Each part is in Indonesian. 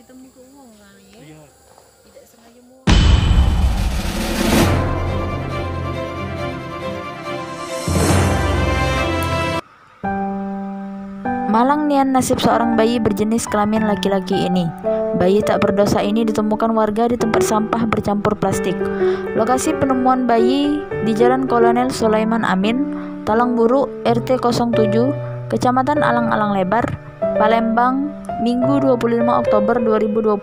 ditemu ke uang kali ya. Iya. Tidak sengaja mau. Malang nian nasib seorang bayi berjenis kelamin laki-laki ini. Bayi tak berdosa ini ditemukan warga di tempat sampah bercampur plastik. Lokasi penemuan bayi di Jalan Kolonel Sulaiman Amin, Talangburu, RT 07, Kecamatan Alang-Alang Lebar, Palembang, Minggu 25 Oktober 2020,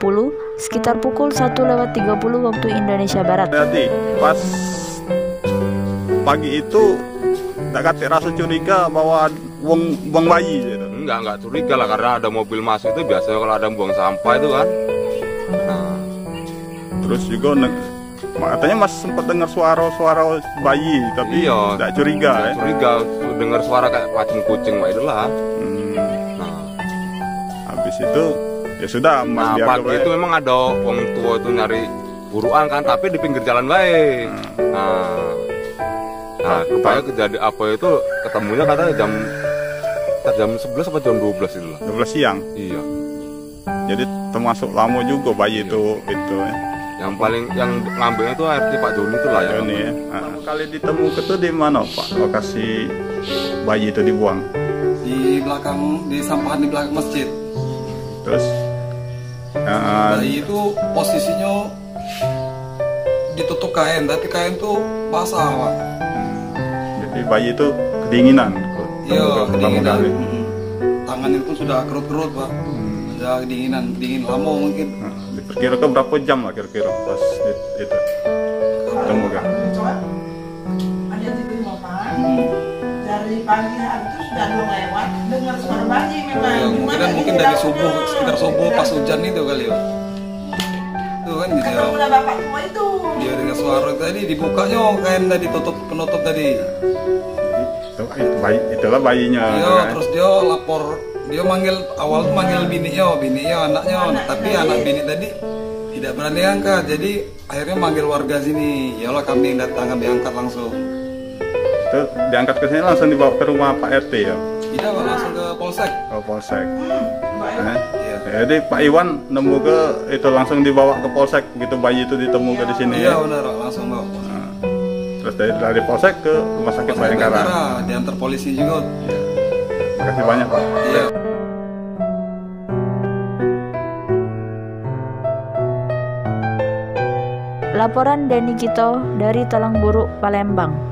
sekitar pukul 1:30 waktu Indonesia Barat. Jadi pas pagi itu tak kate rasa curiga bahwa buang bayi gitu. Enggak curiga lah, karena ada mobil masuk itu biasanya kalau ada buang sampah itu kan. Nah, Terus juga katanya Mas sempat dengar suara bayi tapi iya, tidak curiga ya. curiga dengar suara kayak kucing Pak itulah. Nah, Habis itu ya sudah Mas biar pagi itu memang ada orang tua itu nyari buruan kan, tapi di pinggir jalan baik. Nah, kebayang kejadian apa itu ketemunya katanya jam 11 atau jam 12 itu lah. 12 siang. Iya. Jadi termasuk lama juga bayi itu ya. Yang ngambilnya itu RT Pak Joni itu lah ya. Ini ya. Pertama kali ditemu itu di mana Pak lokasi bayi itu dibuang? Di belakang, di sampahan di belakang masjid. Terus Bayi itu posisinya ditutup kain, tapi kain tuh basah Pak. jadi bayi itu kedinginan. Iya, Pertama kedinginan. kali. Tangannya pun sudah kerut-kerut Pak. Sudah dingin lama mungkin. Diperkirakan berapa jam lah kira-kira pas itu ketemu kan? Ada di rumah dari pagi hari itu sudah lewat dengar suara bayi memang. Ya, mungkin dari subuh, sekitar subuh pas hujan itu kali ya. Itu kan gitu ya. Udah bapak tua itu. Dia dengar suara tadi dibukanya kain tadi penutup tadi. Itulah bayinya. Iya, kan? terus dia lapor, dia awal tuh manggil bininya, anaknya, tapi anak bini tadi tidak berani angkat, jadi akhirnya manggil warga sini. Ya Allah, kami datang, kami angkat langsung. Itu diangkat ke sini langsung dibawa ke rumah Pak RT ya. Tidak Pak, langsung ke polsek. Oh, polsek. Iya. Jadi Pak Iwan nemu ke itu langsung dibawa ke polsek gitu, bayi itu ditemu ke di sini. Iya Ya? benar, langsung bawa. Terus dari polsek ke rumah sakit Bayangkara. Diantar polisi juga. Ya. Makasih banyak Pak. Iya. Laporan Denny Kito dari Talangburu, Palembang.